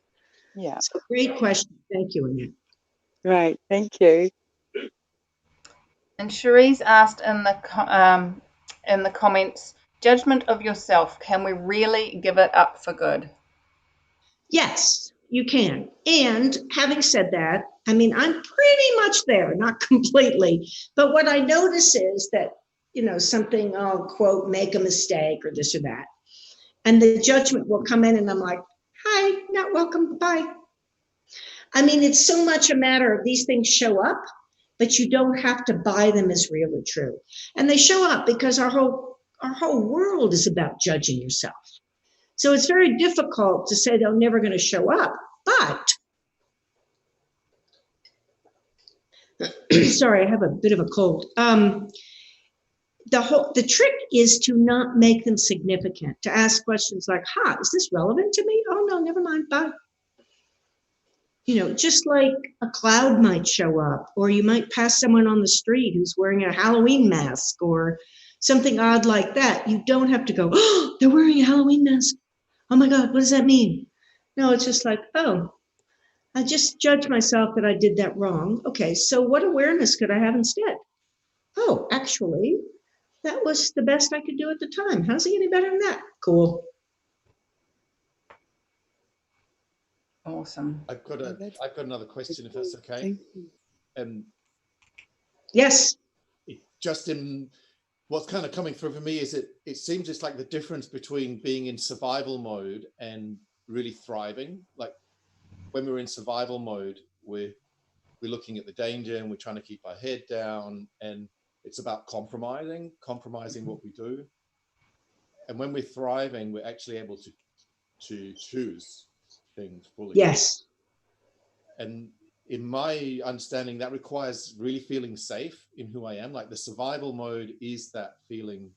Yeah. So great question. Thank you, Annette. Right. Thank you. And Cherie's asked in the comments, judgment of yourself, can we really give it up for good? Yes, you can. And having said that, I'm pretty much there, not completely. But what I notice is that, something, I'll quote, make a mistake or this or that. And the judgment will come in and I'm like, hi, not welcome, bye. It's so much a matter of these things show up, but you don't have to buy them as real or true. And they show up because our whole world is about judging yourself. So it's very difficult to say they're never going to show up. But sorry, I have a bit of a cold. The trick is to not make them significant, to ask questions like, is this relevant to me? Oh, no, never mind, bye. Just like a cloud might show up, or you might pass someone on the street who's wearing a Halloween mask or something odd like that. You don't have to go, oh, they're wearing a Halloween mask. Oh my God, what does that mean? No, it's just like, oh, I just judged myself that I did that wrong. Okay, so what awareness could I have instead? Oh, actually, that was the best I could do at the time. How's it any better than that? Cool. Awesome. I've got another question, if that's okay. Yes. Just in what's kind of coming through for me is it seems it's like the difference between being in survival mode and really thriving. Like when we're in survival mode, we're looking at the danger and we're trying to keep our head down, and it's about compromising what we do. And when we're thriving, we're actually able to choose things fully. Yes. And in my understanding, that requires really feeling safe in who I am. Like the survival mode is that feeling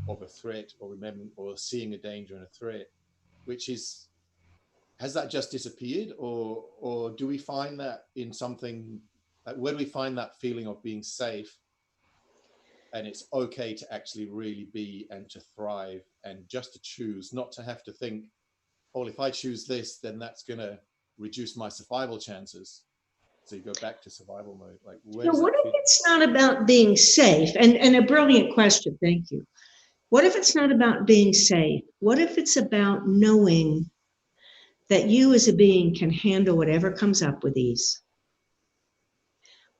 of a threat or remembering or seeing a danger and a threat, which is, has that just disappeared, or do we find that in something, like where do we find that feeling of being safe and it's okay to actually really be and to thrive and just to choose, not to have to think, oh, if I choose this, then that's going to reduce my survival chances. So you go back to survival mode. Like, where So does what that if feel? it's not about being safe? And a brilliant question, thank you. What if it's not about being safe? What if it's about knowing that you as a being can handle whatever comes up with ease?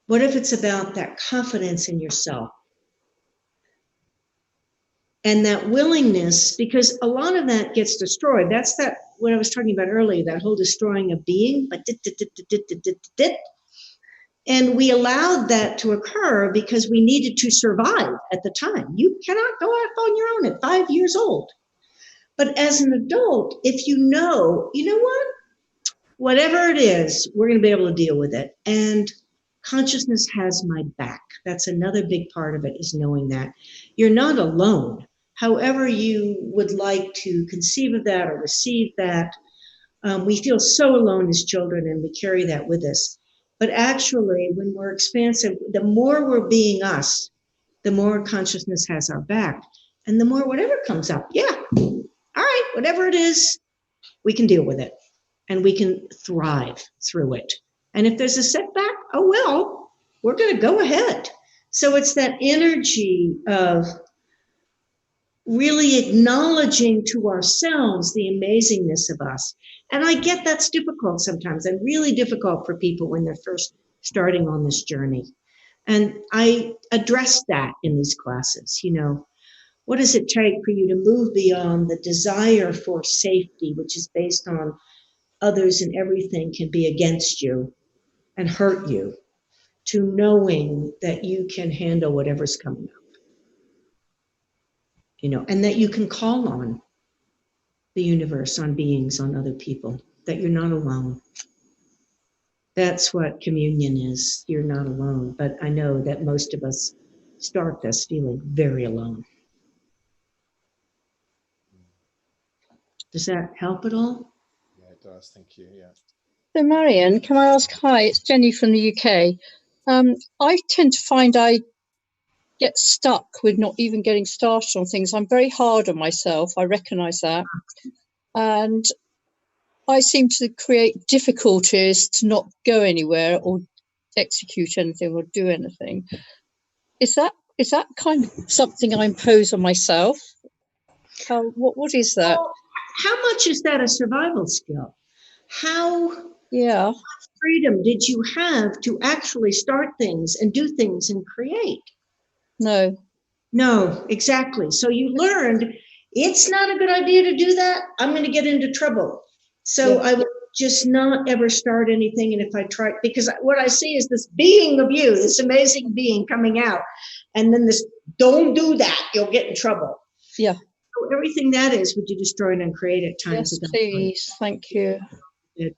What if it's about that confidence in yourself? And that willingness, because a lot of that gets destroyed. That's that, what I was talking about earlier, that whole destroying of being, but and we allowed that to occur because we needed to survive at the time. You cannot go off on your own at 5 years old. But as an adult, if you know what? Whatever it is, we're going to be able to deal with it. And consciousness has my back. That's another big part of it, is knowing that you're not alone. However you would like to conceive of that or receive that, we feel so alone as children, and we carry that with us. But actually, when we're expansive, the more we're being us, the more consciousness has our back. And the more whatever comes up, yeah, all right, whatever it is, we can deal with it. And we can thrive through it. And if there's a setback, oh well, we're going to go ahead. So it's that energy of really acknowledging to ourselves the amazingness of us. And I get that's difficult sometimes, and really difficult for people when they're first starting on this journey. And I address that in these classes. What does it take for you to move beyond the desire for safety, which is based on others and everything can be against you and hurt you, to knowing that you can handle whatever's coming up, and that you can call on the universe, on beings, on other people, that you're not alone. That's what communion is. You're not alone. But I know that most of us start this feeling very alone. Does that help at all? Yeah, it does. Thank you. Yeah. So, Marion, can I ask? Hi, it's Jenny from the UK. I tend to find I get stuck with not even getting started on things. I'm very hard on myself. I recognise that. And I seem to create difficulties to not go anywhere or execute anything or do anything. Is that kind of something I impose on myself? What is that? Well, how much is that a survival skill? How much freedom did you have to actually start things and do things and create? No, exactly. So you learned it's not a good idea to do that. I'm going to get into trouble. So I will just not ever start anything. And if I try, because what I see is this being of you, this amazing being coming out. And then this, don't do that, you'll get in trouble. Yeah. So everything that is, would you destroy and uncreate at times? Yes, please. Thank you. And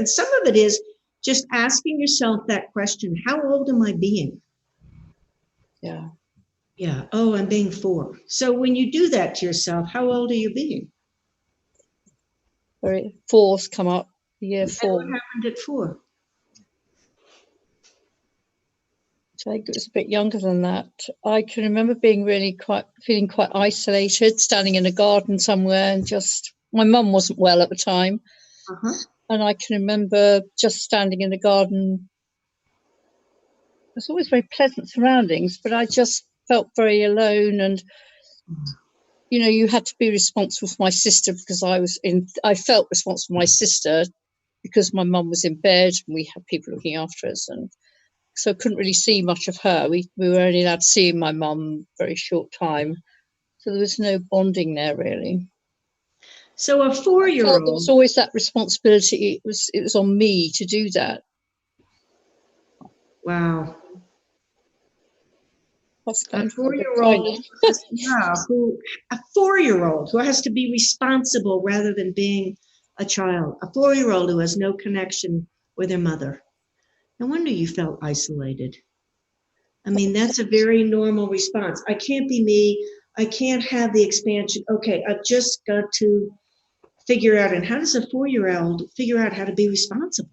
some of it is just asking yourself that question, how old am I being? Yeah. Yeah. Oh, I'm being 4. So when you do that to yourself, how old are you being? 4's come up. Year 4. And what happened at 4? I think it was a bit younger than that. I can remember being feeling quite isolated, standing in a garden somewhere, and just, my mum wasn't well at the time. And I can remember just standing in the garden. It was always very pleasant surroundings, but I just felt very alone. And, you had to be responsible for my sister, because I felt responsible for my sister because my mum was in bed and we had people looking after us. And so I couldn't really see much of her. We were only allowed to see my mum a very short time. So there was no bonding there, really. So a 4-year-old. There was always that responsibility. It was on me to do that. Wow. That's A 4-year-old who has to be responsible rather than being a child. A 4-year-old who has no connection or their mother. No wonder you felt isolated. I mean, that's a very normal response. I can't be me. I can't have the expansion. Okay, I've just got to figure out. And how does a 4-year-old figure out how to be responsible?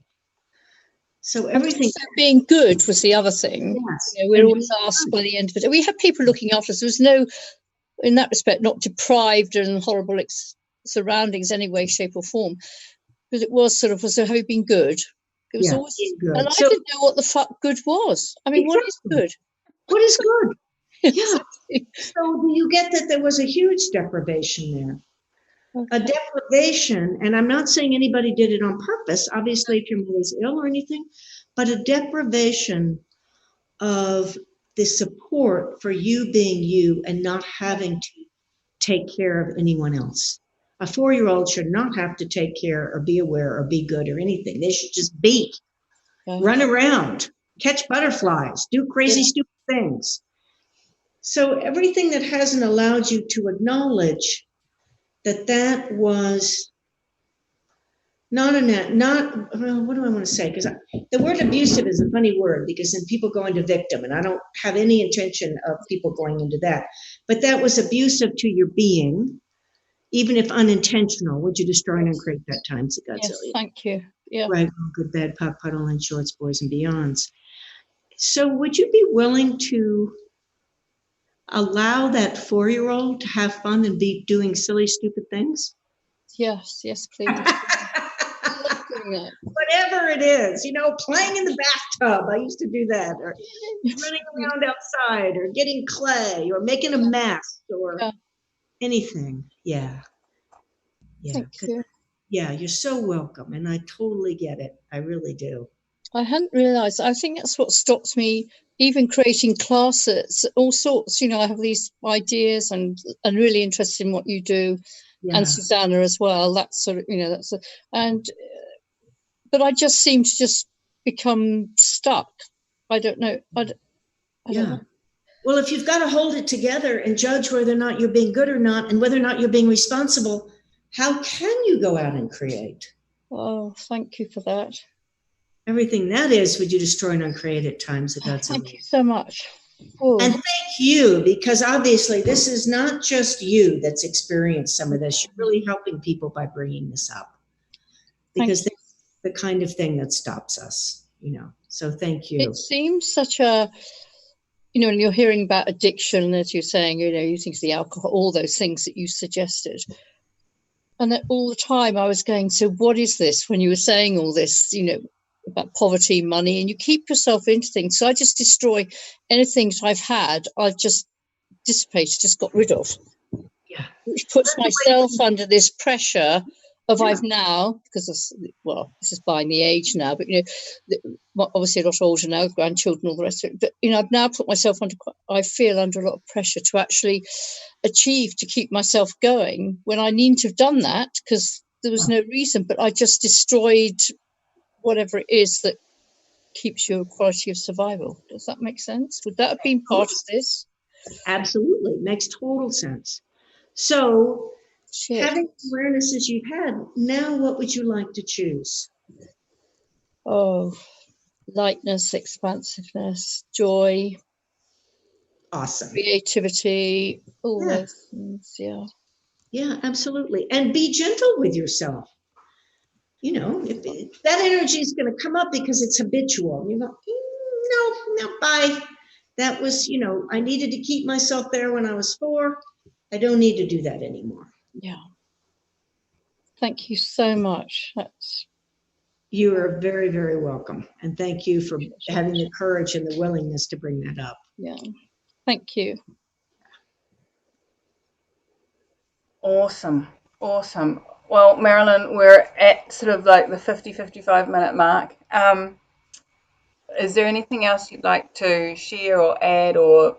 So everything. So being good was the other thing. Yes. You know, we're always asked by the end of it. We had people looking after us. There was no, in that respect, not deprived and horrible surroundings any way, shape or form. But it was sort of, so have you been good? It was always good. And I didn't know what the fuck good was. I mean, what is good? What is good? Yeah. So do you get that there was a huge deprivation there? Okay. A deprivation, and I'm not saying anybody did it on purpose, obviously, if your mother's ill or anything, but a deprivation of the support for you being you and not having to take care of anyone else. A 4-year-old should not have to take care or be aware or be good or anything. They should just be, run around, catch butterflies, do crazy, stupid things. So everything that hasn't allowed you to acknowledge that was not what do I want to say? Because the word abusive is a funny word, because then people go into victim, and I don't have any intention of people going into that. But that was abusive to your being, even if unintentional. Would you destroy and uncreate that times of Godzilla? Yes, thank you. Yeah. Right, good, bad, pop, puddle, and shorts, boys and beyonds. So would you be willing to allow that 4-year-old to have fun and be doing silly, stupid things? Yes, please. Whatever it is, playing in the bathtub. I used to do that, or running around outside, or getting clay, or making a mess, or anything. Yeah. Thank you. Yeah, you're so welcome, and I totally get it. I really do. I hadn't realised. I think that's what stops me even creating classes, all sorts. I have these ideas and really interested in what you do, and Susanna as well. That's sort of, but I just seem to just become stuck. I don't know. I don't know. Well, if you've got to hold it together and judge whether or not you're being good or not, and whether or not you're being responsible, how can you go out and create? Oh, thank you for that. Everything that is, would you destroy and uncreate at times of God's Thank you so much. Oh. And thank you, because obviously this is not just you that's experienced some of this. You're really helping people by bringing this up, because that's the kind of thing that stops us, So thank you. It seems such a, when you're hearing about addiction, as you're saying, using the alcohol, all those things that you suggested. And that all the time I was going, so what is this? When you were saying all this, about poverty, money, and you keep yourself into things. So I just destroy anything that I've had. I've just dissipated, just got rid of. Yeah. Which puts myself under this pressure of I've now, because this is buying the age now, but obviously a lot older now, grandchildren, all the rest of it. But I've now put myself I feel under a lot of pressure to actually achieve, to keep myself going, when I needn't have done that because there was no reason. But I just destroyed whatever it is that keeps your quality of survival. Does that make sense? Would that have been part of this? Absolutely. Makes total sense. So having awarenesses you've had, now what would you like to choose? Oh, lightness, expansiveness, joy. Awesome. Creativity, all those things, Yeah, absolutely. And be gentle with yourself. If that energy is going to come up because it's habitual, no, bye. That was, I needed to keep myself there when I was 4. I don't need to do that anymore. Yeah. Thank you so much. You are very, very welcome. And thank you for having the courage and the willingness to bring that up. Yeah. Thank you. Awesome. Well, Marilyn, we're at sort of like the 55 minute mark. Is there anything else you'd like to share or add or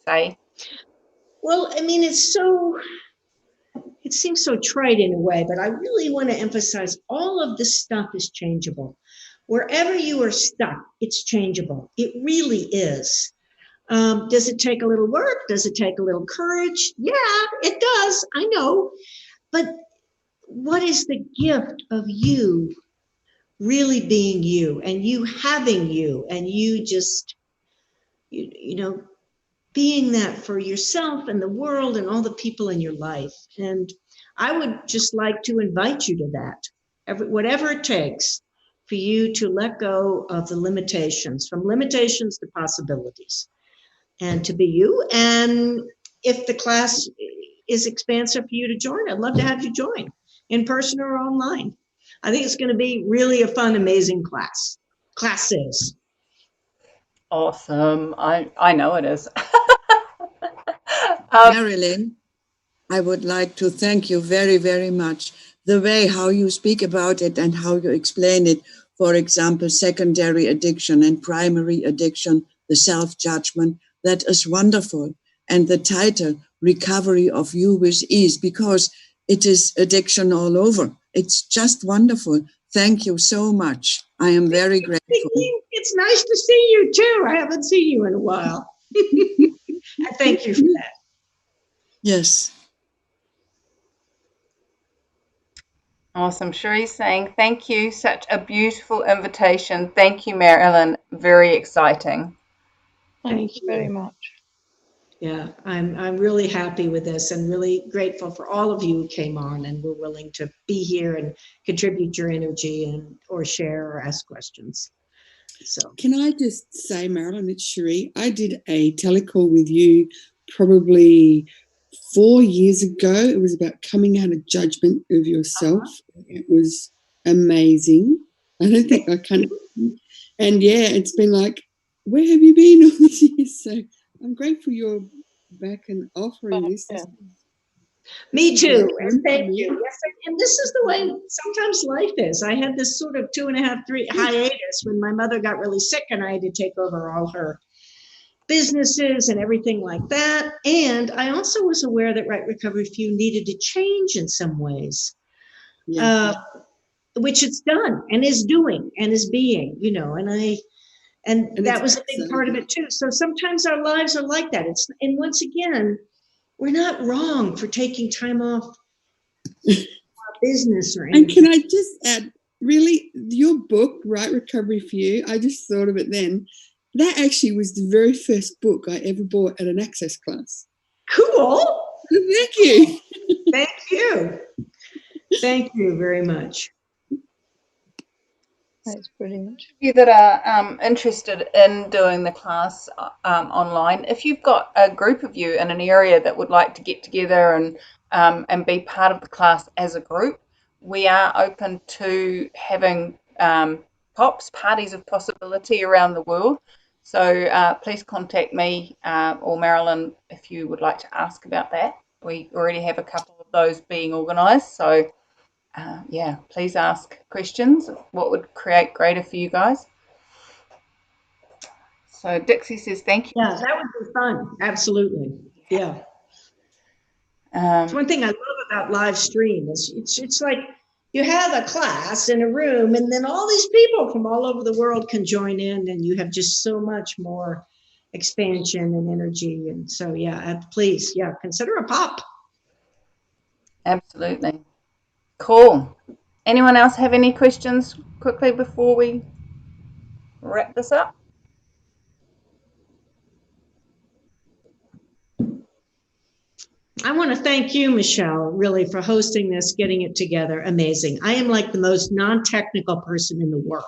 say? Well, I mean, it seems so trite in a way, but I really want to emphasize all of this stuff is changeable. Wherever you are stuck, it's changeable. It really is. Does it take a little work? Does it take a little courage? Yeah, it does. I know. But what is the gift of you really being you, and you having you, and you just, you know, being that for yourself and the world and all the people in your life. And I would just like to invite you to that. Whatever it takes for you to let go of the limitations, from limitations to possibilities, and to be you. And if the class is expansive for you to join, I'd love to have you join in person or online. I think it's going to be really a fun, amazing classes. Awesome. I know it is. Marilyn, I would like to thank you very, very much. The way how you speak about it and how you explain it, for example, secondary addiction and primary addiction, the self-judgment, that is wonderful. And the title, Recovery of You with Ease, because it is addiction all over. It's just wonderful. Thank you so much. I am very grateful. It's nice to see you too. I haven't seen you in a while. I thank you for that. Yes. Awesome. Cherie's saying, thank you. Such a beautiful invitation. Thank you, Marilyn. Very exciting. Thank you very much. Yeah, I'm really happy with this and really grateful for all of you who came on and were willing to be here and contribute your energy and or share or ask questions. So can I just say, Marilyn, it's Cherie. I did a telecall with you probably 4 years ago. It was about coming out of judgment of yourself. It was amazing. I don't think I can. And yeah, it's been like, where have you been all these years? So I'm grateful you're back and offering this. Yeah. me too, and thank you. Yes, and this is the way sometimes life is. I had this sort of 2.5, 3 hiatus when my mother got really sick and I had to take over all her businesses and everything like that. And I also was aware that Right Recovery for You needed to change in some ways, which it's done and is doing and is being, you know, and that was a big part of it too. So sometimes our lives are like that. And once again, we're not wrong for taking time off our business or anything. And can I just add, really, your book, Right Recovery for You, I just thought of it then. That actually was the very first book I ever bought at an access class. Cool. Thank you. Thank you. Thank you very much. That's brilliant. You that are interested in doing the class online, if you've got a group of you in an area that would like to get together and be part of the class as a group, we are open to having parties of possibility around the world. So please contact me or Marilyn if you would like to ask about that. We already have a couple of those being organised, so yeah, please ask questions. What would create greater for you guys? So Dixie says, thank you. Yeah, that would be fun. Absolutely. Yeah. It's one thing I love about live stream is it's like you have a class in a room and then all these people from all over the world can join in and you have just so much more expansion and energy. And so, yeah, please, yeah, consider a pop. Absolutely. Cool. Anyone else have any questions quickly before we wrap this up? I want to thank you, Michelle, really for hosting this, getting it together. Amazing. I am like the most non-technical person in the world.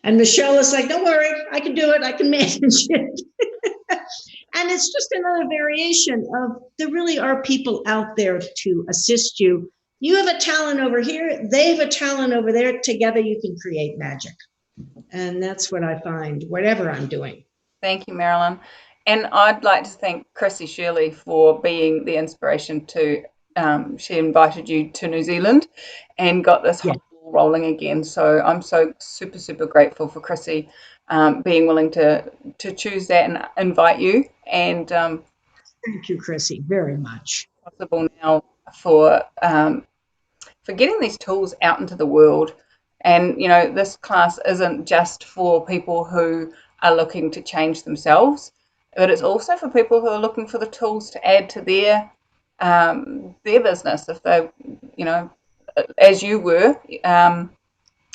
And Michelle is like, don't worry, I can do it. I can manage it. And it's just another variation of there really are people out there to assist you. You have a talent over here. They have a talent over there. Together you can create magic. And that's what I find, whatever I'm doing. Thank you, Marilyn. And I'd like to thank Chrissy Shirley for being the inspiration to, she invited you to New Zealand and got this whole ball rolling again. So I'm so super, super grateful for Chrissy being willing to choose that and invite you. And thank you, Chrissy, very much. Possible now for getting these tools out into the world. And, you know, this class isn't just for people who are looking to change themselves, but it's also for people who are looking for the tools to add to their business if they, you know, as you were,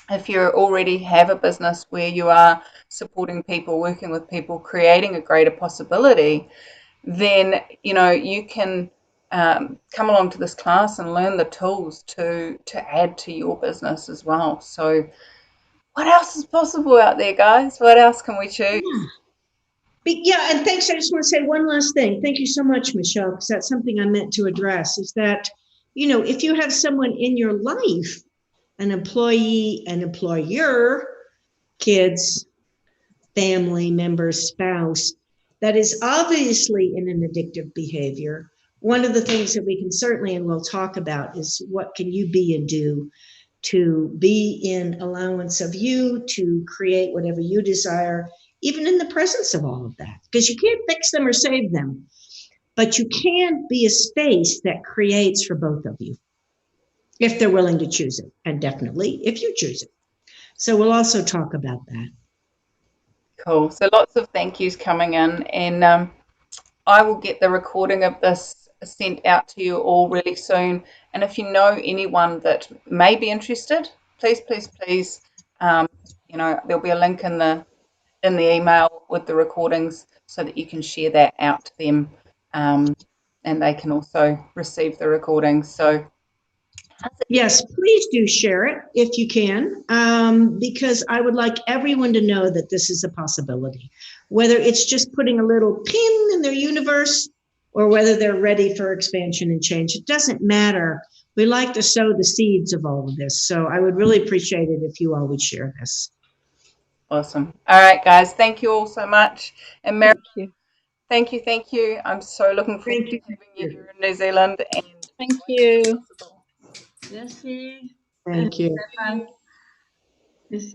if you already have a business where you are supporting people, working with people, creating a greater possibility, then you can come along to this class and learn the tools to add to your business as well. So what else is possible out there, guys? What else can we choose? Yeah, and thanks. I just want to say one last thing. Thank you so much, Michelle, because that's something I meant to address, is that, if you have someone in your life, an employee, an employer, kids, family member, spouse, that is obviously in an addictive behavior, one of the things that we can certainly, and we'll talk about, is what can you be and do to be in allowance of you, to create whatever you desire, even in the presence of all of that. Because you can't fix them or save them, but you can be a space that creates for both of you, if they're willing to choose it, and definitely if you choose it. So we'll also talk about that. Cool. So lots of thank yous coming in, and I will get the recording of this sent out to you all really soon. And if you know anyone that may be interested, please, there'll be a link in the email with the recordings so that you can share that out to them, and they can also receive the recordings. So yes, please do share it if you can, because I would like everyone to know that this is a possibility, whether it's just putting a little pin in their universe or whether they're ready for expansion and change. It doesn't matter. We like to sow the seeds of all of this. So I would really appreciate it if you all would share this. Awesome. All right, guys. Thank you all so much. And Marilyn, thank you. I'm so looking forward to having you here in New Zealand. And thank you. Thank you. Merci.